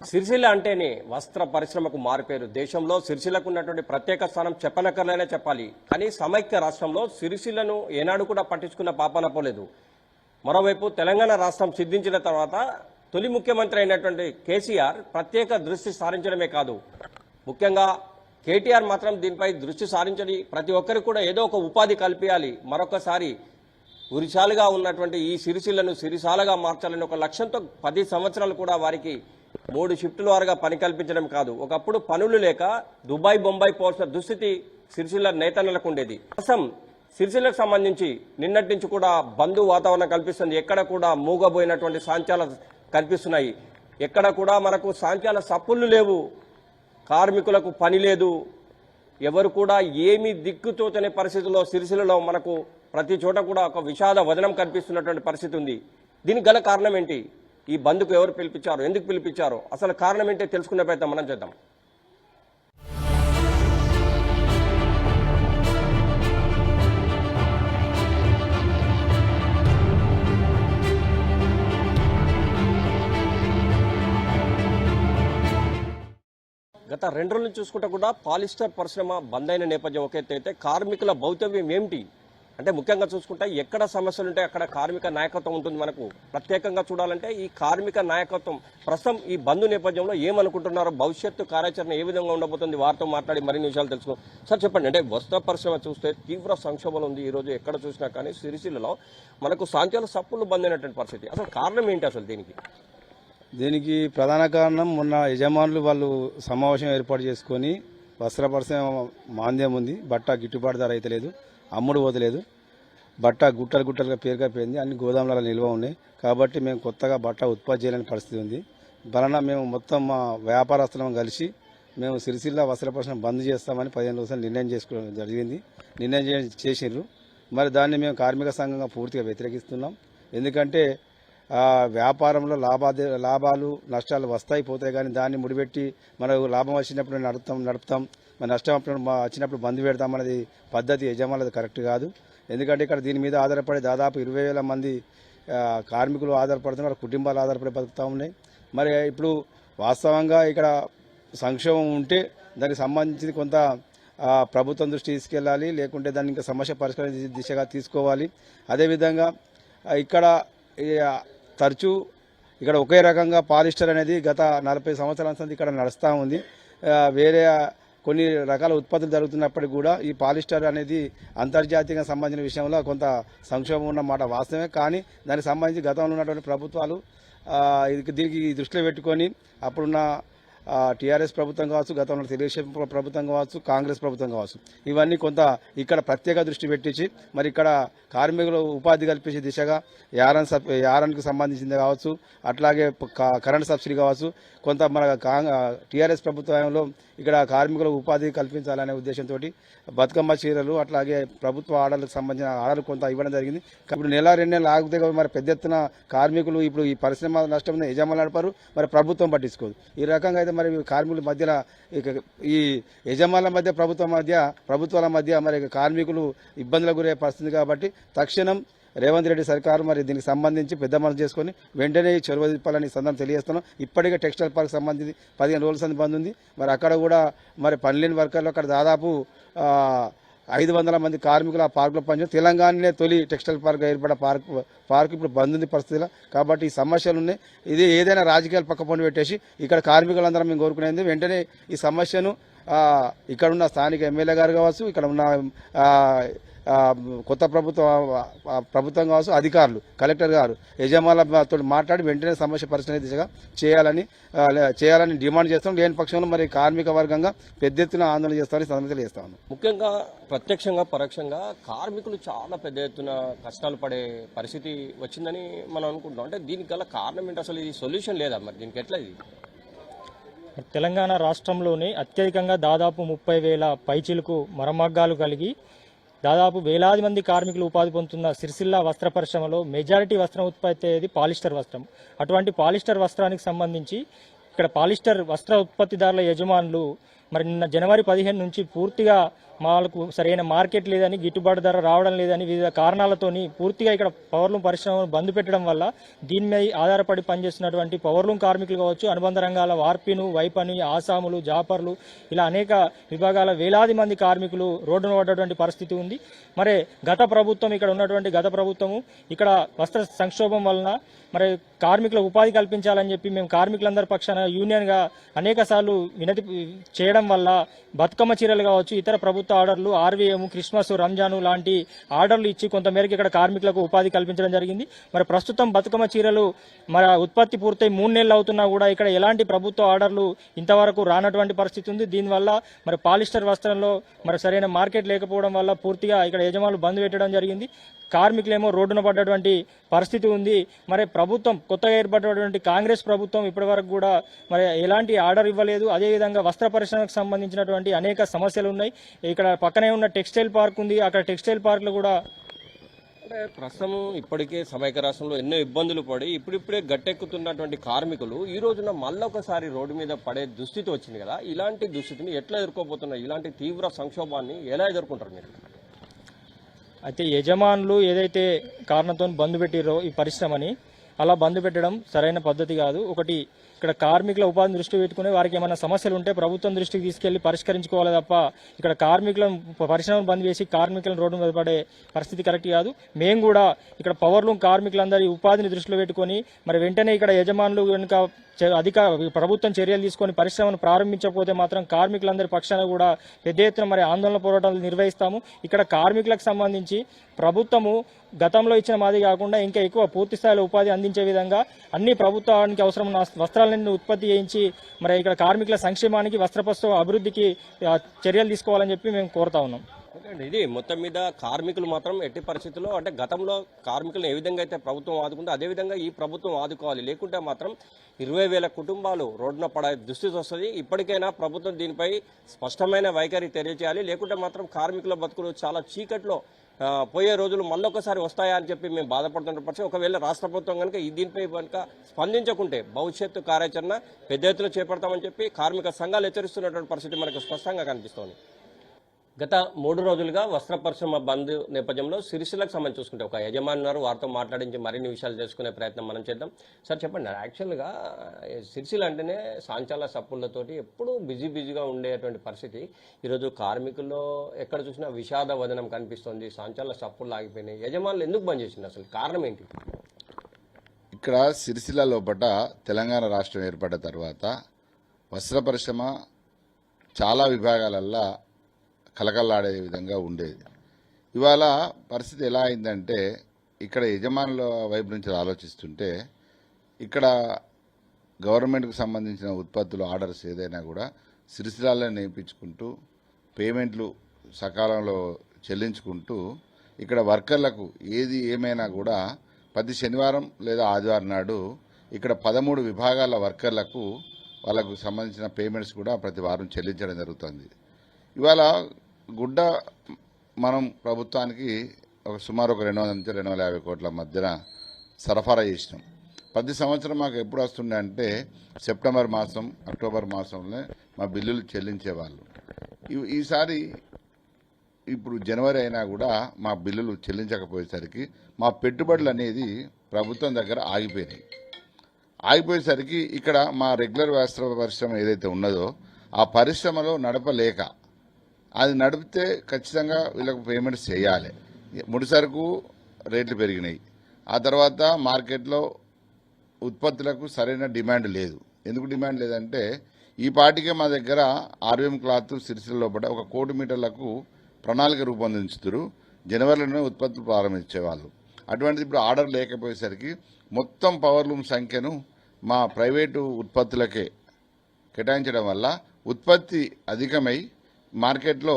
సిరిసిల్ల అంటేనే వస్త్ర పరిశ్రమకు మారుపేరు. దేశంలో సిరిసిల్లకు ఉన్నటువంటి ప్రత్యేక స్థానం చెప్పనక్కర్లేనే చెప్పాలి. కానీ సమైక్య రాష్ట్రంలో సిరిసిల్లను ఏనాడు కూడా పట్టించుకున్న పాపాన పోలేదు. మరోవైపు తెలంగాణ రాష్ట్రం సిద్ధించిన తర్వాత తొలి ముఖ్యమంత్రి అయినటువంటి కేసీఆర్ ప్రత్యేక దృష్టి సారించడమే కాదు, ముఖ్యంగా కేటీఆర్ మాత్రం దీనిపై దృష్టి సారించని ప్రతి ఒక్కరికి కూడా ఏదో ఒక ఉపాధి కల్పించాలి, మరొకసారి ఉరిశాలుగా ఉన్నటువంటి ఈ సిరిసిల్లను సిరిసాలగా మార్చాలని ఒక లక్ష్యంతో 10 సంవత్సరాలు కూడా వారికి 3 షిఫ్టుల వారుగా పని కల్పించడం కాదు, ఒకప్పుడు పనులు లేక దుబాయ్ బొంబాయి పోల్సిన దుస్థితి సిరిసిల్ల నేతన్నలకు ఉండేది. సిరిసిల్లకు సంబంధించి నిన్నటి నుంచి కూడా బంధు వాతావరణం కల్పిస్తుంది. ఎక్కడ కూడా మూగబోయినటువంటి సాంచాల కల్పిస్తున్నాయి. ఎక్కడ కూడా మనకు సాంచాల సప్పుళ్ళు లేవు, కార్మికులకు పని లేదు, ఎవరు కూడా ఏమీ దిక్కుతోచనే పరిస్థితుల్లో సిరిసిల్లలో మనకు ప్రతి చోట కూడా ఒక విషాద వదనం కనిపిస్తున్నటువంటి పరిస్థితి ఉంది. దీనికి గల కారణం ఏంటి? ఈ బంద్కు ఎవరు పిలిపించారు, ఎందుకు పిలిపించారో అసలు కారణం ఏంటో తెలుసుకునే ప్రయత్నం మనం చేద్దాం. గత 2 రోజుల నుంచి చూసుకుంటే కూడా పాలిస్టర్ పరిశ్రమ బంద్ అయిన నేపథ్యం ఒక ఎత్తు అయితే కార్మికుల భౌతవ్యం ఏమిటి అంటే ముఖ్యంగా చూసుకుంటే ఎక్కడ సమస్యలు ఉంటే అక్కడ కార్మిక నాయకత్వం ఉంటుంది. మనకు ప్రత్యేకంగా చూడాలంటే ఈ కార్మిక నాయకత్వం ప్రస్తుతం ఈ బంద్ నేపథ్యంలో ఏమనుకుంటున్నారో, భవిష్యత్తు కార్యాచరణ ఏ విధంగా ఉండబోతుంది, వారితో మాట్లాడి మరిన్ని విషయాలు తెలుసుకో. సార్ చెప్పండి, అంటే వస్త్ర పరిశ్రమ చూస్తే తీవ్ర సంక్షోభం ఉంది. ఈరోజు ఎక్కడ చూసినా కానీ సిరిసిల్లలో మనకు సాంఖ్యాల సప్పులు బంద్ అయినటువంటి పరిస్థితి. అసలు కారణం ఏంటి అసలు దీనికి ప్రధాన కారణం మొన్న యజమానులు వాళ్ళు సమావేశం ఏర్పాటు చేసుకొని వస్త్ర పరిశ్రమ మాంద్యం ఉంది, బట్ట గిట్టుబాటు ధర అయితే లేదు, అమ్ముడు పోతలేదు, బట్ట గుట్టలుగా పేరుకపోయింది, అన్ని గోదాములలో నిల్వ ఉన్నాయి. కాబట్టి మేము కొత్తగా బట్ట ఉత్పత్తి చేయలేని పరిస్థితి ఉంది. వలన మేము మొత్తం మా వ్యాపారస్తులను కలిసి మేము సిరిసిల్ల వస్త్ర పరిశ్రమ బంద్ చేస్తామని 15 రోజులు నిర్ణయం చేసుకోవడం జరిగింది. నిర్ణయం చేసిండ్రు. మరి దాన్ని మేము కార్మిక సంఘంగా పూర్తిగా వ్యతిరేకిస్తున్నాం. ఎందుకంటే వ్యాపారంలో లాభాలు నష్టాలు వస్తాయి పోతాయి, కానీ దాన్ని ముడిపెట్టి మనకు లాభం వచ్చినప్పుడు నడుపుతాం, మరి నష్టం వచ్చినప్పుడు బంద్ పెడతామనేది పద్ధతి యజమానులది కరెక్ట్ కాదు. ఎందుకంటే ఇక్కడ దీని మీద ఆధారపడి దాదాపు 20,000 మంది కార్మికులు ఆధారపడుతున్నారు, కుటుంబాలు ఆధారపడి బతుకుతూ ఉన్నాయి. మరి ఇప్పుడు వాస్తవంగా ఇక్కడ సంక్షోభం ఉంటే దానికి సంబంధించి కొంత ప్రభుత్వం దృష్టి తీసుకెళ్ళాలి, లేకుంటే దాన్ని ఇంకా సమస్య పరిష్కరించే దిశగా తీసుకోవాలి. అదేవిధంగా ఇక్కడ తరచూ ఇక్కడ ఒకే రకంగా పాలిస్టర్ అనేది గత 40 సంవత్సరాల నుంచి ఇక్కడ నడుస్తూ ఉంది. వేరే కొన్ని రకాల ఉత్పత్తులు జరుగుతున్నప్పటికీ కూడా ఈ పాలిస్టర్ అనేది అంతర్జాతీయంగా సంబంధించిన విషయంలో కొంత సంక్షోభం ఉన్నమాట వాస్తవమే. కానీ దానికి సంబంధించి గతంలో ఉన్నటువంటి ప్రభుత్వాలు దీనికి దృష్టిలో పెట్టుకొని అప్పుడున్న టీఆర్ఎస్ ప్రభుత్వం కావచ్చు, గతంలో తెలుగుదేశం ప్రభుత్వం కావచ్చు, కాంగ్రెస్ ప్రభుత్వం కావచ్చు, ఇవన్నీ కొంత ఇక్కడ ప్రత్యేక దృష్టి పెట్టించి మరి ఇక్కడ కార్మికులు ఉపాధి కల్పించే దిశగా యారానికి సంబంధించింది కావచ్చు, అట్లాగే కరెంట్ సబ్సిడీ కావచ్చు, కొంత మన టీఆర్ఎస్ ప్రభుత్వంలో ఇక్కడ కార్మికులకు ఉపాధి కల్పించాలనే ఉద్దేశంతో బతుకమ్మ చీరలు అట్లాగే ప్రభుత్వ ఆర్డర్లకు సంబంధించిన ఆర్డర్లు కొంత ఇవ్వడం జరిగింది. ఇప్పుడు 1-2 నెలలు ఆగితే మరి పెద్ద ఎత్తున కార్మికులు ఇప్పుడు ఈ పరిశ్రమ నష్టం యజమానులు నడపారు, మరి ప్రభుత్వం పట్టించుకోదు. ఈ రకంగా అయితే మరి కార్మికుల మధ్యలో ఈ యజమానుల మధ్య ప్రభుత్వాల మధ్య మరి కార్మికులు ఇబ్బందులకు గురయ్యే పరిస్థితి. కాబట్టి తక్షణం రేవంత్ రెడ్డి సర్కారు మరి దీనికి సంబంధించి పెద్ద మనసు చేసుకుని వెంటనే చొరవ తిప్పాలని సందర్భం తెలియజేస్తున్నాం. ఇప్పటికే టెక్స్టైల్ పార్క్ సంబంధించి 15 రోజుల సంది బంద్ ఉంది. మరి అక్కడ కూడా మరి పనిలేని వర్కర్లు అక్కడ దాదాపు 500 మంది కార్మికులు ఆ పార్కులో పనిచేస్తారు. తెలంగాణనే తొలి టెక్స్టైల్ పార్క్ ఏర్పడే పార్క్ ఇప్పుడు బంద్ ఉంది పరిస్థితిలో. కాబట్టి ఈ సమస్యలు ఉన్నాయి. ఇది ఏదైనా రాజకీయాలు పక్కపొండి పెట్టేసి ఇక్కడ కార్మికులందరం మేము కోరుకునేది వెంటనే ఈ సమస్యను ఇక్కడున్న స్థానిక ఎమ్మెల్యే గారు కావచ్చు, ఇక్కడ ఉన్న కొత్త ప్రభుత్వం కావచ్చు, అధికారులు, కలెక్టర్ గారు యజమానులతో మాట్లాడి వెంటనే సమస్య పరిష్కార దిశగా చేయాలని డిమాండ్ చేస్తాం. లేని పక్షంలో మరి కార్మిక వర్గంగా పెద్ద ఎత్తున ఆందోళన చేస్తామని సందర్భంగా తెలియజేస్తాను. ముఖ్యంగా ప్రత్యక్షంగా పరోక్షంగా కార్మికులు చాలా పెద్ద ఎత్తున కష్టాలు పడే పరిస్థితి వచ్చిందని మనం అనుకుంటున్నాం. అంటే దీనికి గల కారణం ఏంటి? అసలు ఇది సొల్యూషన్ లేదా? మరి దీనికి ఎట్లా? ఇది తెలంగాణ రాష్ట్రంలోనే అత్యధికంగా దాదాపు 30,000 పైచిలకు మరమగ్గాలు కలిగి దాదాపు వేలాది మంది కార్మికులు ఉపాధి పొందుతున్న సిరిసిల్ల వస్త్ర పరిశ్రమలో మెజారిటీ వస్త్రం ఉత్పత్తి అయ్యేది పాలిస్టర్ వస్త్రం. అటువంటి పాలిస్టర్ వస్త్రానికి సంబంధించి ఇక్కడ పాలిస్టర్ వస్త్ర ఉత్పత్తిదారుల యజమానులు మరి నిన్న జనవరి 15 నుంచి పూర్తిగా వాళ్ళకు సరైన మార్కెట్ లేదని, గిట్టుబాటు ధర రావడం లేదని వివిధ కారణాలతోని పూర్తిగా ఇక్కడ పవర్లూమ్ పరిశ్రమను బంద్ పెట్టడం వల్ల దీని మీద ఆధారపడి పనిచేస్తున్నటువంటి పవర్లూమ్ కార్మికులు కావచ్చు, అనుబంధ రంగాల వార్పిను, వైపని, ఆసాములు, జాపర్లు ఇలా అనేక విభాగాల వేలాది మంది కార్మికులు రోడ్డున పడ్డటువంటి పరిస్థితి ఉంది. మరి గత ప్రభుత్వం గత ప్రభుత్వము ఇక్కడ వస్త్ర సంక్షోభం వలన మరి కార్మికులకు ఉపాధి కల్పించాలని చెప్పి మేము కార్మికులందరి పక్షాన యూనియన్గా అనేక సార్లు వినతి చేయడం వల్ల బతుకమ్మ చీరలు కావచ్చు, ఇతర ప్రభుత్వ ఆర్డర్లు, ఆర్వీఎం, క్రిస్మస్, రంజాను లాంటి ఆర్డర్లు ఇచ్చి కొంతమేరకు ఇక్కడ కార్మికులకు ఉపాధి కల్పించడం జరిగింది. మరి ప్రస్తుతం బతుకమ్మ చీరలు మరి ఉత్పత్తి పూర్తయి 3 నెలలు అవుతున్నా కూడా ఇక్కడ ఎలాంటి ప్రభుత్వ ఆర్డర్లు ఇంతవరకు రానటువంటి పరిస్థితి ఉంది. దీనివల్ల మరి పాలిస్టర్ వస్త్రంలో మరి సరైన మార్కెట్ లేకపోవడం వల్ల పూర్తిగా ఇక్కడ యజమానులు బంద్ పెట్టడం జరిగింది. కార్మికులేమో రోడ్డున పడ్డటువంటి పరిస్థితి ఉంది. మరి ప్రభుత్వం కొత్తగా ఏర్పడినటువంటి కాంగ్రెస్ ప్రభుత్వం ఇప్పటి వరకు కూడా మరి ఎలాంటి ఆర్డర్ ఇవ్వలేదు. అదేవిధంగా వస్త్ర పరిశ్రమకు సంబంధించినటువంటి అనేక సమస్యలు ఉన్నాయి. ఇక్కడ పక్కనే ఉన్న టెక్స్టైల్ పార్క్ ఉంది. అక్కడ టెక్స్టైల్ పార్క్ లో కూడా అంటే ప్రస్తుతం ఇప్పటికే సమైక్య రాష్ట్రంలో ఎన్నో ఇబ్బందులు పడి ఇప్పుడిప్పుడే గట్టెక్కుతున్నటువంటి కార్మికులు ఈ రోజున మళ్ళొకసారి రోడ్డు మీద పడే దుస్థితి వచ్చింది కదా. ఇలాంటి దుస్థితిని ఎట్లా ఎదుర్కోబోతున్నారు? ఇలాంటి తీవ్ర సంక్షోభాన్ని ఎలా ఎదుర్కొంటారు మీరు? అయితే యజమానులు ఏదైతే కారణంతో బంద్ పెట్టిరో ఈ పరిశ్రమని, అలా బంద్ పెట్టడం సరైన పద్ధతి కాదు. ఒకటి, ఇక్కడ కార్మికుల ఉపాధిని దృష్టి పెట్టుకుని వారికి ఏమైనా సమస్యలు ఉంటే ప్రభుత్వం దృష్టికి తీసుకెళ్లి పరిష్కరించుకోవాలి తప్ప ఇక్కడ కార్మికులను పరిశ్రమను బంద్ చేసి కార్మికులను రోడ్డు మీద పడే పరిస్థితి కరెక్ట్ కాదు. మేము కూడా ఇక్కడ పవర్లూమ్ కార్మికులందరి ఉపాధిని దృష్టిలో పెట్టుకుని మరి వెంటనే ఇక్కడ యజమానులు కనుక ప్రభుత్వం చర్యలు తీసుకొని పరిశ్రమను ప్రారంభించకపోతే మాత్రం కార్మికులందరి పక్షాన కూడా పెద్ద ఎత్తున మరి ఆందోళన పోరాటాలు నిర్వహిస్తాము. ఇక్కడ కార్మికులకు సంబంధించి ప్రభుత్వము గతంలో ఇచ్చిన మాది కాకుండా ఇంకా ఎక్కువ పూర్తి స్థాయిలో ఉపాధి అందించే విధంగా అన్ని ప్రభుత్వానికి అవసరమైన వస్త్రాలన్నీ ఉత్పత్తి చేయించి మరి ఇక్కడ కార్మికుల సంక్షేమానికి, వస్త్రపరిశ్రమ అభివృద్ధికి చర్యలు తీసుకోవాలని చెప్పి మేము కోరుతా ఉన్నాం. ఇది మొత్తం మీద కార్మికులు మాత్రం ఎట్టి పరిస్థితుల్లో అంటే గతంలో కార్మికులను ఏ విధంగా అయితే ప్రభుత్వం ఆదుకుందో అదేవిధంగా ఈ ప్రభుత్వం ఆదుకోవాలి. లేకుంటే మాత్రం 20,000 కుటుంబాలు రోడ్డున పడే దుస్థితి వస్తుంది. ఇప్పటికైనా ప్రభుత్వం దీనిపై స్పష్టమైన వైఖరి తెలియజేయాలి. లేకుంటే మాత్రం కార్మికుల బతుకులు చాలా చీకట్లో పోయే రోజులు మళ్ళొకసారి వస్తాయా అని చెప్పి మేము బాధపడుతున్న పరిస్థితి. ఒకవేళ రాష్ట్ర ప్రభుత్వం కనుక దీనిపై కనుక స్పందించకుంటే భవిష్యత్తు కార్యాచరణ పెద్ద ఎత్తున చేపడతామని చెప్పి కార్మిక సంఘాలు హెచ్చరిస్తున్నటువంటి పరిస్థితి మనకు స్పష్టంగా కనిపిస్తోంది. గత 3 రోజులుగా వస్త్ర పరిశ్రమ బంద్ నేపథ్యంలో సిరిసిల్లకు సంబంధించి చూసుకుంటే ఒక యజమాని ఉన్నారు. వారితో మాట్లాడించి మరిన్ని విషయాలు తెలుసుకునే ప్రయత్నం మనం చేద్దాం. సార్ చెప్పండి, యాక్చువల్గా సిరిసిల్ల అంటేనే సాంచాల సప్పులతోటి ఎప్పుడూ బిజీగా ఉండేటువంటి పరిస్థితి. ఈరోజు కార్మికుల్లో ఎక్కడ చూసినా విషాద వదనం కనిపిస్తోంది. సాంచాల సప్పులు ఆగిపోయినాయి. యజమానులు ఎందుకు బంద్ చేసింది? అసలు కారణం ఏంటి? ఇక్కడ సిరిసిల్ల లోపల తెలంగాణ రాష్ట్రం ఏర్పడ్డ తర్వాత వస్త్ర పరిశ్రమ చాలా విభాగాలల్లో కలకల్లాడే విధంగా ఉండేది. ఇవాళ పరిస్థితి ఎలా అయిందంటే ఇక్కడ యజమానుల వైపు నుంచి ఆలోచిస్తుంటే ఇక్కడ గవర్నమెంట్కి సంబంధించిన ఉత్పత్తులు ఆర్డర్స్ ఏదైనా కూడా సిరిసిల్లలో నేర్పించుకుంటూ పేమెంట్లు సకాలంలో చెల్లించుకుంటూ ఇక్కడ వర్కర్లకు ఏది ఏమైనా కూడా ప్రతి శనివారం లేదా ఆదివారం నాడు ఇక్కడ 13 విభాగాల వర్కర్లకు వాళ్ళకు సంబంధించిన పేమెంట్స్ కూడా ప్రతి వారం చెల్లించడం జరుగుతుంది. ఇవాళ గుడ్డ మనం ప్రభుత్వానికి సుమారు 200 నుంచి 250 కోట్ల మధ్యన సరఫరా చేసినాం. ప్రతి సంవత్సరం మాకు ఎప్పుడు వస్తుండే అంటే సెప్టెంబర్ మాసం, అక్టోబర్ మాసంలో మా బిల్లులు చెల్లించేవాళ్ళు. ఈసారి ఇప్పుడు జనవరి అయినా కూడా మా బిల్లులు చెల్లించకపోయేసరికి మా పెట్టుబడులు అనేది ప్రభుత్వం దగ్గర ఆగిపోయేసరికి ఇక్కడ మా రెగ్యులర్ వస్త్ర పరిశ్రమ ఏదైతే ఉన్నదో ఆ పరిశ్రమలో నడపలేక అది నడిపితే ఖచ్చితంగా వీళ్ళకు పేమెంట్స్ చేయాలి. ముడిసరుకు రేట్లు పెరిగినాయి. ఆ తర్వాత మార్కెట్లో ఉత్పత్తులకు సరైన డిమాండ్ లేదు. ఎందుకు డిమాండ్ లేదంటే ఈ పాటికే మా దగ్గర ఆర్వీఎం క్లాత్ సిరిసిల్ల లోపల 1 కోటి మీటర్లకు ప్రణాళిక రూపొందించుతారు. జనవరిలోనే ఉత్పత్తులు ప్రారంభించేవాళ్ళు. అటువంటిది ఇప్పుడు ఆర్డర్ లేకపోయేసరికి మొత్తం పవర్లూమ్ సంఖ్యను మా ప్రైవేటు ఉత్పత్తులకే కేటాయించడం వల్ల ఉత్పత్తి అధికమై మార్కెట్లో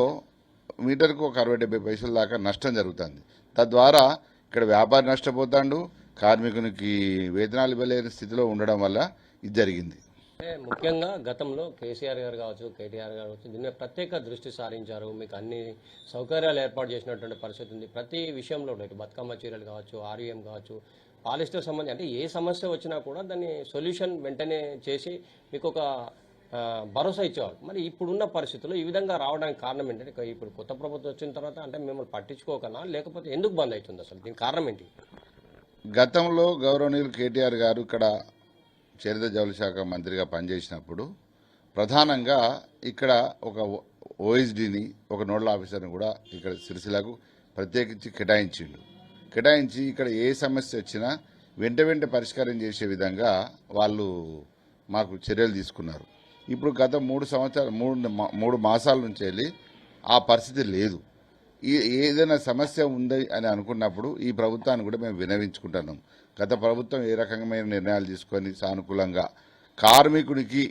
మీటర్కు 60-70 పైసల దాకా నష్టం జరుగుతుంది. తద్వారా ఇక్కడ వ్యాపారి నష్టపోతాడు, కార్మికునికి వేతనాలు ఇవ్వలేని స్థితిలో ఉండడం వల్ల ఇది జరిగింది. ముఖ్యంగా గతంలో కేసీఆర్ గారు కావచ్చు, కేటీఆర్ గారు కావచ్చు, దీని మీద ప్రత్యేక దృష్టి సారించారు. మీకు అన్ని సౌకర్యాలు ఏర్పాటు చేసినటువంటి పరిస్థితి ఉంది. ప్రతి విషయంలో ఇటు బతుకమ్మ చీరలు కావచ్చు, ఆర్వీఎం కావచ్చు, పాలిస్టర్ సంబంధించి అంటే ఏ సమస్య వచ్చినా కూడా దాన్ని సొల్యూషన్ వెంటనే చేసి మీకు ఒక భరోసా ఇచ్చేవారు. మరి ఇప్పుడున్న పరిస్థితుల్లో ఈ విధంగా రావడానికి కారణం ఏంటంటే ఇప్పుడు కొత్త ప్రభుత్వం వచ్చిన తర్వాత అంటే మిమ్మల్ని పట్టించుకోకనా లేకపోతే ఎందుకు బంద్ అవుతుంది అసలు దీనికి కారణం ఏంటి? గతంలో గౌరవనీయులు కేటీఆర్ గారు ఇక్కడ చేనేత జౌళి శాఖ మంత్రిగా పనిచేసినప్పుడు ప్రధానంగా ఇక్కడ ఒక ఓఎస్డీని ఒక నోడల్ ఆఫీసర్ని కూడా ఇక్కడ సిరిసిల్లకు ప్రత్యేకించి కేటాయించి ఇక్కడ ఏ సమస్య వచ్చినా వెంట పరిష్కారం చేసే విధంగా వాళ్ళు మాకు చర్యలు తీసుకున్నారు. ఇప్పుడు గత 3 మాసాల నుంచి వెళ్ళి ఆ పరిస్థితి లేదు. ఏదైనా సమస్య ఉంది అని అనుకున్నప్పుడు ఈ ప్రభుత్వాన్ని కూడా మేము వినవించుకుంటున్నాం. గత ప్రభుత్వం ఏ రకమైన నిర్ణయాలు తీసుకొని సానుకూలంగా కార్మికుడికి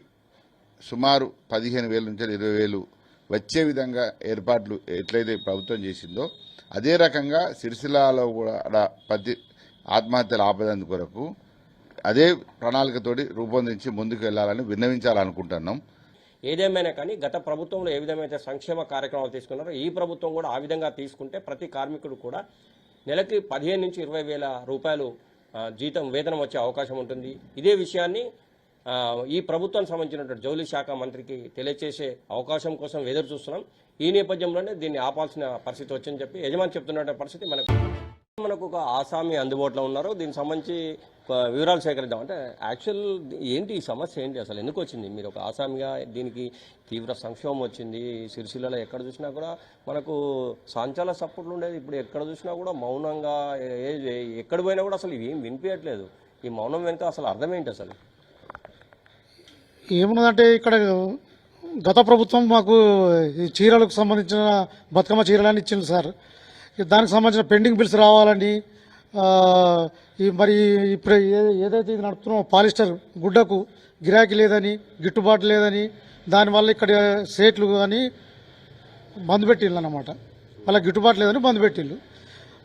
సుమారు 15,000 నుంచి 20,000 వచ్చే విధంగా ఏర్పాట్లు ఎట్లయితే ప్రభుత్వం చేసిందో అదే రకంగా సిరిసిల్లలో కూడా ప్రతి ఆత్మహత్యలు ఆపేందుకు కొరకు అదే ప్రణాళికతోటి రూపొందించి ముందుకు వెళ్లాలని విన్నవించాలనుకుంటున్నాం. ఏదేమైనా కానీ గత ప్రభుత్వంలో ఏ విధమైతే సంక్షేమ కార్యక్రమాలు తీసుకున్నారో ఈ ప్రభుత్వం కూడా ఆ విధంగా తీసుకుంటే ప్రతి కార్మికుడు కూడా నెలకి 15 నుంచి 20,000 రూపాయలు వేతనం వచ్చే అవకాశం ఉంటుంది. ఇదే విషయాన్ని ఈ ప్రభుత్వానికి సంబంధించినటువంటి జౌళి శాఖ మంత్రికి తెలియజేసే అవకాశం కోసం ఎదురు చూస్తున్నాం. ఈ నేపథ్యంలోనే దీన్ని ఆపాల్సిన పరిస్థితి వచ్చిందని చెప్పి యజమాని చెప్తున్న పరిస్థితి మనకు ఒక ఆసామి అందుబాటులో ఉన్నారు. దీనికి సంబంధించి వివరాలు సేకరిద్దాం. అంటే యాక్చువల్ ఏంటి ఈ సమస్య ఏంటి అసలు ఎందుకు వచ్చింది? మీరు ఒక ఆసామిగా దీనికి తీవ్ర సంక్షోభం వచ్చింది. సిరిసిల్లలో ఎక్కడ చూసినా కూడా మనకు సాంచాల సపోర్ట్లు ఉండేది. ఇప్పుడు ఎక్కడ చూసినా కూడా మౌనంగా ఎక్కడ పోయినా కూడా అసలు ఏం వినిపించట్లేదు. ఈ మౌనం వెనుక అసలు అర్థం ఏంటి అసలు? ఏమున్నదంటే ఇక్కడ గత ప్రభుత్వం మాకు ఈ చీరలకు సంబంధించిన బతుకమ్మ చీరలని ఇచ్చింది సార్. దానికి సంబంధించిన పెండింగ్ బిల్స్ రావాలని మరి ఇప్పుడు ఏదైతే ఇది నడుపుతున్నామో పాలిస్టర్ గుడ్డకు గిరాకీ లేదని గిట్టుబాటు లేదని దానివల్ల ఇక్కడ సేట్లు కానీ బంద్ పెట్టిళ్ళు అన్నమాట. వాళ్ళకి గిట్టుబాటు లేదని బంద్ పెట్టిళ్ళు.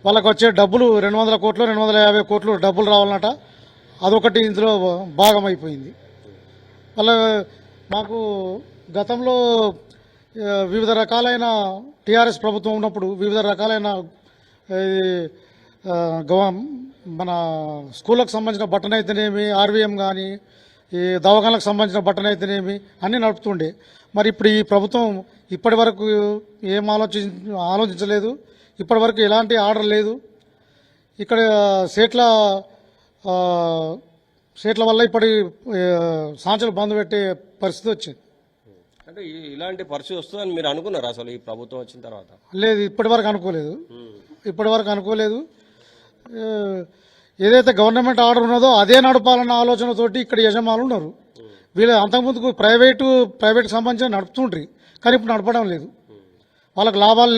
వాళ్ళకి వచ్చే డబ్బులు 200 కోట్లు 250 కోట్లు డబ్బులు రావాలన్నట. అదొకటి ఇందులో భాగం అయిపోయింది. వాళ్ళ మాకు గతంలో వివిధ రకాలైన టీఆర్ఎస్ ప్రభుత్వం ఉన్నప్పుడు వివిధ రకాలైన మన స్కూళ్ళకు సంబంధించిన బట్టన్ అయితేనేమి ఆర్వీఎం కానీ ఈ దవాఖానలకు సంబంధించిన బట్టన్ అయితేనేమి అన్నీ నడుపుతుండే. మరి ఇప్పుడు ఈ ప్రభుత్వం ఇప్పటి వరకు ఏం ఆలోచించలేదు. ఇప్పటి వరకు ఎలాంటి ఆర్డర్ లేదు. ఇక్కడ సేట్ల వల్ల ఇప్పటి సాంచలు బంద్ పెట్టే పరిస్థితి వచ్చింది. అంటే ఇలాంటి పరిస్థితి వస్తుందని మీరు అనుకున్నారు అసలు ఈ ప్రభుత్వం వచ్చిన తర్వాత? లేదు, ఇప్పటి వరకు అనుకోలేదు. ఏదైతే గవర్నమెంట్ ఆర్డర్ ఉన్నదో అదే నడపాలన్న ఆలోచనతోటి ఇక్కడ యజమానులు ఉన్నారు. వీళ్ళు అంతకుముందుకు ప్రైవేట్ సంబంధించిన నడుపుతుండ్రి, కానీ ఇప్పుడు నడపడం లేదు. వాళ్ళకి లాభాలు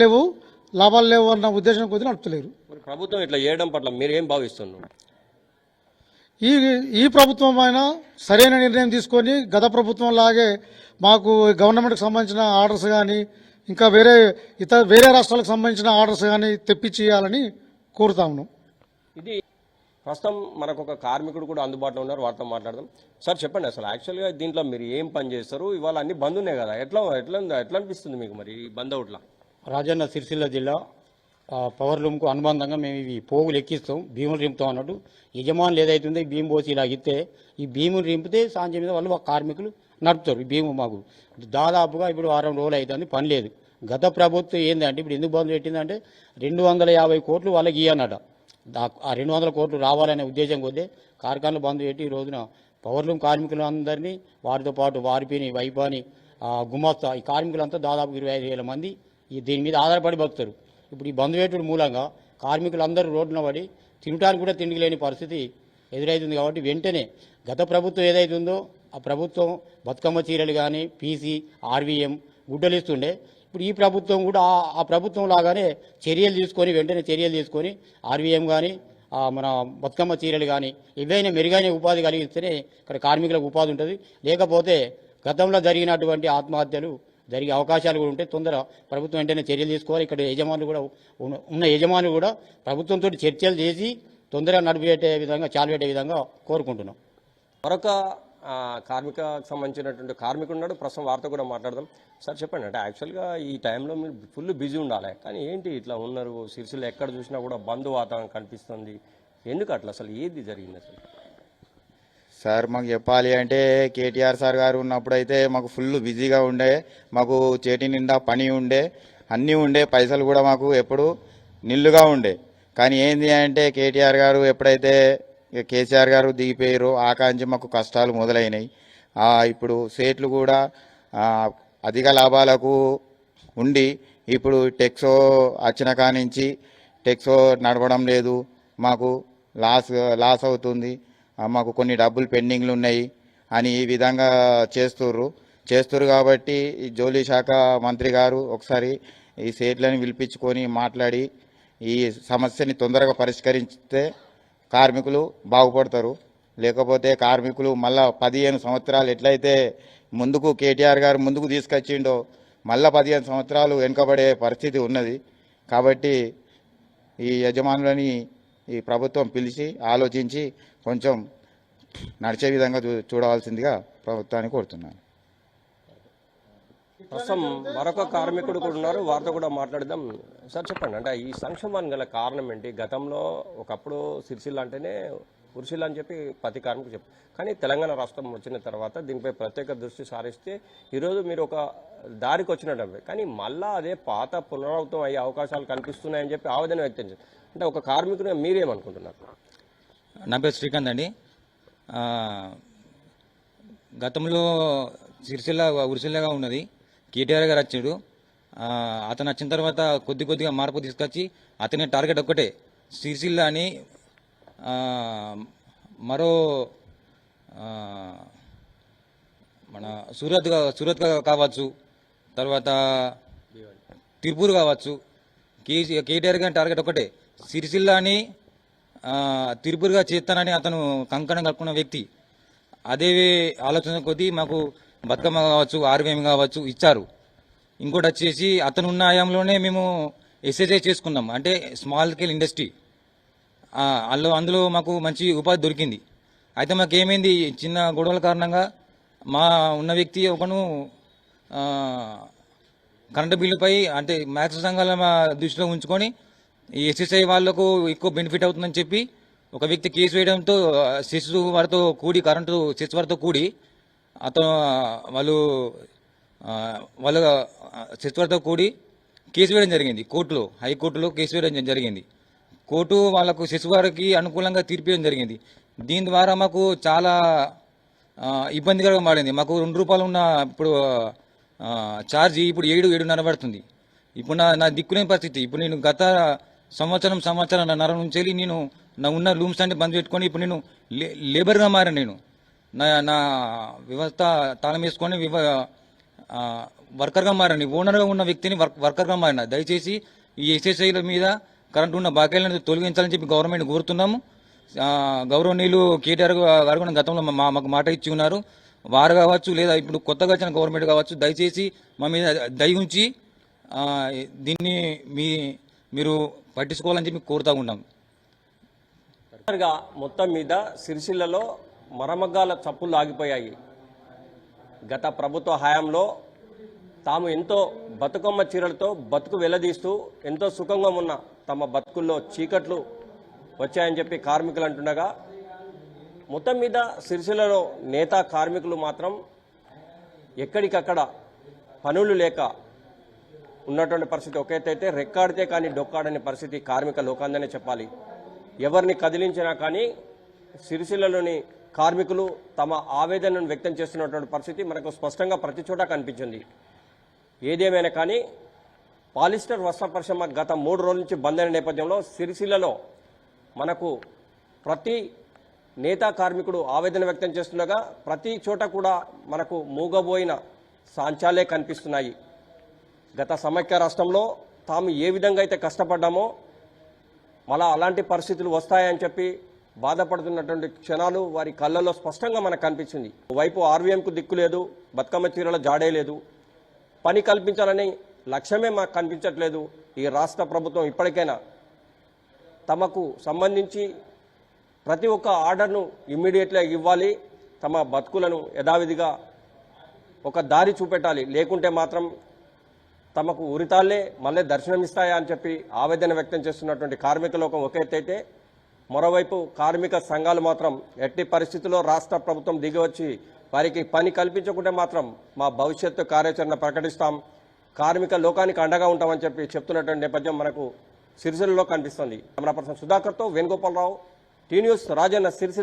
లేవు అన్న ఉద్దేశం కొద్దిగా నడుపుతలేరు. ప్రభుత్వం ఇట్లా చేయడం పట్ల మీరేం భావిస్తున్నారు? ఈ ప్రభుత్వం అయినా సరైన నిర్ణయం తీసుకొని గత ప్రభుత్వం లాగే మాకు గవర్నమెంట్కి సంబంధించిన ఆర్డర్స్ కానీ ఇంకా వేరే రాష్ట్రాలకు సంబంధించిన ఆర్డర్స్ కానీ తెప్పించి ఇవ్వాలని కోరుతా ఉన్నాం. ఇది ప్రస్తుతం మనకు ఒక కార్మికుడు కూడా అందుబాటులో ఉన్నారు, వారితో మాట్లాడదాం. సార్ చెప్పండి, అసలు యాక్చువల్గా దీంట్లో మీరు ఏం పని చేస్తారు? ఇవాళ అన్ని బంద్ ఉన్నాయి కదా, ఎట్లా అనిపిస్తుంది మీకు మరి ఈ బంద్ అవుట్లా? రాజన్న సిరిసిల్ల జిల్లా పవర్ లూమ్కు అనుబంధంగా మేము ఇవి పోగులు ఎక్కిస్తాం, భీములు రింపుతాం అన్నట్టు. యజమానులు ఏదైతుందో ఈ భీము పోసి ఇలా ఇస్తే ఈ భీములు రింపితే సాంజ మీద వాళ్ళు కార్మికులు నడుపుతారు. ఈ భీము మాకు దాదాపుగా ఇప్పుడు 6 రోజులు అవుతుంది, పని లేదు. గత ప్రభుత్వం ఏంటంటే ఇప్పుడు ఎందుకు బంద్ పెట్టిందంటే 250 కోట్లు వాళ్ళకి ఇవ్వనట. ఆ 200 కోట్లు రావాలనే ఉద్దేశం కొద్దే కార్ఖానలు బంద్ పెట్టి ఈ రోజున పవర్ లూమ్ కార్మికులందరినీ వారితో పాటు వారిపిని వైపాని గుమాస్తా ఈ కార్మికులంతా దాదాపు 25,000 మంది దీని మీద ఆధారపడి బతుకుతారు. ఇప్పుడు ఈ బంద్ పెట్టుడు మూలంగా కార్మికులందరూ రోడ్డున పడి తినడానికి కూడా తిండి లేని పరిస్థితి ఎదురవుతుంది. కాబట్టి వెంటనే గత ప్రభుత్వం ఏదైతుందో ఆ ప్రభుత్వం బతుకమ్మ చీరలు కానీ పీసీ ఆర్వీఎం గుడ్డలు ఇస్తుండే. ఇప్పుడు ఈ ప్రభుత్వం కూడా ఆ ప్రభుత్వం లాగానే వెంటనే చర్యలు తీసుకొని ఆర్వీఎం కానీ మన బతుకమ్మ చీరలు కానీ ఏవైనా మెరుగైన ఉపాధి కలిగిస్తేనే ఇక్కడ కార్మికులకు ఉపాధి ఉంటుంది. లేకపోతే గతంలో జరిగినటువంటి ఆత్మహత్యలు జరిగే అవకాశాలు కూడా ఉంటాయి. తొందర ప్రభుత్వం వెంటనే చర్యలు తీసుకోవాలి. ఇక్కడ యజమానులు కూడా ప్రభుత్వంతో చర్చలు చేసి తొందరగా చాలుపెట్టే విధంగా కోరుకుంటున్నాం. మరొక కార్మికకు సంబంధించినటువంటి కార్మికుడు ఉన్నాడు, ప్రస్తుతం వారితో కూడా మాట్లాడదాం. సార్ చెప్పండి, అంటే యాక్చువల్గా ఈ టైంలో మీరు ఫుల్ బిజీ ఉండాలి, కానీ ఏంటి ఇట్లా ఉన్నారు? సిరిసిల్ల ఎక్కడ చూసినా కూడా బంద్ వాతావరణం కనిపిస్తుంది. ఎందుకు అట్లా? అసలు ఏది జరిగింది అసలు? సార్ మాకు చెప్పాలి అంటే కేటీఆర్ సార్ గారు ఉన్నప్పుడు అయితే మాకు ఫుల్ బిజీగా ఉండే, మాకు చేతి నిండా పని ఉండే, అన్నీ ఉండే, పైసలు కూడా మాకు ఎప్పుడు నిల్లుగా ఉండే. కానీ ఏంది అంటే కేటీఆర్ గారు ఎప్పుడైతే కేసీఆర్ గారు దిగిపోయారో ఆ కాంచి మాకు కష్టాలు మొదలైనవి. ఇప్పుడు సేట్లు కూడా అధిక లాభాలకు ఉండి ఇప్పుడు టెక్సో వచ్చిన కానించి టెక్సో నడవడం లేదు, మాకు లాస్ అవుతుంది, మాకు కొన్ని డబ్బులు పెండింగ్లు ఉన్నాయి అని ఈ విధంగా చేస్తుర్రు. కాబట్టి ఈ జోలీ శాఖ మంత్రి గారు ఒకసారి ఈ సేట్లను పిలిపించుకొని మాట్లాడి ఈ సమస్యని తొందరగా పరిష్కరిస్తే కార్మికులు బాగుపడతారు. లేకపోతే కార్మికులు మళ్ళా 15 సంవత్సరాలు ఎట్లయితే ముందుకు కేటీఆర్ గారు ముందుకు తీసుకొచ్చిండో మళ్ళా 15 సంవత్సరాలు వెనుకబడే పరిస్థితి ఉన్నది. కాబట్టి ఈ యజమానులని ఈ ప్రభుత్వం పిలిచి ఆలోచించి కొంచెం నడిచే విధంగా చూడవలసిందిగా ప్రభుత్వాన్ని కోరుతున్నాను. ప్రస్తుతం మరొక కార్మికుడు కూడా ఉన్నారు, వారితో కూడా మాట్లాడదాం. సార్ చెప్పండి, అంటే ఈ సంక్షోభానికి గల కారణం ఏంటి? గతంలో ఒకప్పుడు సిరిసిల్ల అంటేనే ఉరిసిల్ల అని చెప్పి ప్రతి కార్మికుడు చెప్పు, కానీ తెలంగాణ రాష్ట్రం వచ్చిన తర్వాత దీనిపై ప్రత్యేక దృష్టి సారిస్తే ఈరోజు మీరు ఒక దారికి వచ్చినట్టు, కానీ మళ్ళా అదే పాత పునరావృతం అయ్యే అవకాశాలు కనిపిస్తున్నాయని చెప్పి ఆవేదన వ్యక్తం చేస్తారు. అంటే ఒక కార్మికుడిగా మీరేమనుకుంటున్నారు? నా పేరు శ్రీకాంత్ అండి. గతంలో ఉరిసిల్లగా ఉన్నది. కేటీఆర్ గారు వచ్చాడు, అతను వచ్చిన తర్వాత కొద్దిగా మార్పు తీసుకొచ్చి అతని టార్గెట్ ఒక్కటే సిరిసిల్ల అని మరో మన సూరత్ కావచ్చు, తర్వాత తిరుపూర్ కావచ్చు. కేటీఆర్ గారి టార్గెట్ ఒకటే సిరిసిల్ల అని తిరుపూర్గా చేస్తానని అతను కంకణం కట్టుకున్న వ్యక్తి. అదే ఆలోచన కొద్దీ మాకు బతుకమ్మ కావచ్చు, ఆర్వీఎం కావచ్చు ఇచ్చారు. ఇంకోటి వచ్చేసి అతను ఉన్న హయాంలోనే మేము ఎస్ఎస్ఐ చేసుకున్నాం, అంటే స్మాల్ స్కేల్ ఇండస్ట్రీ. అందులో మాకు మంచి ఉపాధి దొరికింది. అయితే మాకు ఏమైంది, చిన్న గొడవల కారణంగా మా ఉన్న వ్యక్తి ఒకను కరెంటు బిల్లుపై అంటే మ్యాక్స్ సంఘాల దృష్టిలో ఉంచుకొని ఈ ఎస్ఎస్ఐ వాళ్లకు ఎక్కువ బెనిఫిట్ అవుతుందని చెప్పి ఒక వ్యక్తి కేసు వేయడంతో సెస్ వారితో కూడి కరెంటు సెస్ వారితో కూడి వాళ్ళు సెస్ వారితో కూడి కేసు వేయడం జరిగింది. హైకోర్టులో కేసు వేయడం జరిగింది. కోర్టు వాళ్లకు సెస్ వారికి అనుకూలంగా తీర్పు ఇవ్వడం జరిగింది. దీని ద్వారా మాకు చాలా ఇబ్బందికరంగా మారింది. మాకు ₹2 ఉన్న ఇప్పుడు ఛార్జీ ఇప్పుడు 7-7.5 పడుతుంది. ఇప్పుడు నా దిక్కులేని పరిస్థితి. ఇప్పుడు నేను గత సంవత్సరంన్నర నుంచి వెళ్ళి నేను నా ఉన్న రూమ్స్ అన్ని బంద్ పెట్టుకొని ఇప్పుడు నేను లేబర్గా మారాను. నేను నా వ్యవస్థ తాళం వేసుకొని వర్కర్గా మారాను. ఓనర్గా ఉన్న వ్యక్తిని వర్కర్గా మారిన. దయచేసి ఈ ఎస్ఎస్ఐల మీద కరెంటు ఉన్న బాకీలను తొలగించాలని చెప్పి గవర్నమెంట్ కోరుతున్నాము. గౌరవనీయులు కేటీఆర్ గారు కూడా గతంలో మాకు మాట ఇచ్చి ఉన్నారు. వారు కావచ్చు లేదా ఇప్పుడు కొత్తగా వచ్చిన గవర్నమెంట్ కావచ్చు, దయచేసి మా మీద దయ ఉంచి దీన్ని మీరు పట్టించుకోవాలని చెప్పి కోరుతా ఉన్నాం. మొత్తం మీద సిరిసిల్లలో మరమగ్గాల చప్పులు ఆగిపోయాయి. గత ప్రభుత్వ హయాంలో తాము ఎంతో బతుకమ్మ చీరలతో బతుకు వెల్లదీస్తూ ఎంతో సుఖంగా ఉన్న తమ బతుకుల్లో చీకట్లు వచ్చాయని చెప్పి కార్మికులు అంటుండగా, మొత్తం మీద సిరిసిల్లలో నేతా కార్మికులు మాత్రం ఎక్కడికక్కడ పనులు లేక ఉన్నటువంటి పరిస్థితి. ఒకేతైతే రెక్కాడితే కానీ డొక్కాడని పరిస్థితి కార్మిక లోకాందనే చెప్పాలి. ఎవరిని కదిలించినా కానీ సిరిసిల్లలోని కార్మికులు తమ ఆవేదనను వ్యక్తం చేస్తున్నటువంటి పరిస్థితి మనకు స్పష్టంగా ప్రతి చోట కనిపించింది. ఏదేమైనా కానీ పాలిస్టర్ వస్త్ర పరిశ్రమ గత 3 రోజుల నుంచి బంద్ అయిన నేపథ్యంలో సిరిసిల్లలో మనకు ప్రతి నేతా కార్మికుడు ఆవేదన వ్యక్తం చేస్తుండగా ప్రతి చోట కూడా మనకు మూగబోయిన సాంచాలే కనిపిస్తున్నాయి. గత సమైక్య రాష్ట్రంలో తాము ఏ విధంగా అయితే కష్టపడ్డామో మళ్ళా అలాంటి పరిస్థితులు వస్తాయని చెప్పి బాధపడుతున్నటువంటి క్షణాలు వారి కళ్ళల్లో స్పష్టంగా మనకు కనిపించింది. వైపు ఆర్వీఎంకు దిక్కు లేదు, బతుకమ్మ చీరల జాడే లేదు, పని కల్పించాలని లక్ష్యమే మాకు కనిపించట్లేదు. ఈ రాష్ట్ర ప్రభుత్వం ఇప్పటికైనా తమకు సంబంధించి ప్రతి ఒక్క ఆర్డర్ను ఇమ్మీడియట్గా ఇవ్వాలి, తమ బతుకులను యథావిధిగా ఒక దారి చూపెట్టాలి. లేకుంటే మాత్రం తమకు ఉరితాళ్లే మళ్ళీ దర్శనమిస్తాయా అని చెప్పి ఆవేదన వ్యక్తం చేస్తున్నటువంటి కార్మిక లోకం ఒక ఎత్తైతే, మరోవైపు కార్మిక సంఘాలు మాత్రం ఎట్టి పరిస్థితుల్లో రాష్ట్ర ప్రభుత్వం దిగివచ్చి వారికి పని కల్పించకుంటే మాత్రం మా భవిష్యత్తు కార్యాచరణ ప్రకటిస్తాం, కార్మిక లోకానికి అండగా ఉంటామని చెప్పి చెప్తున్నటువంటి నేపథ్యం మనకు సిరిసిల్లలో కనిపిస్తుంది. కెమెరా పర్సన్ సుధాకర్తో వేణుగోపాలరావు, టీ న్యూస్, రాజన్న, సిరిసిల్ల.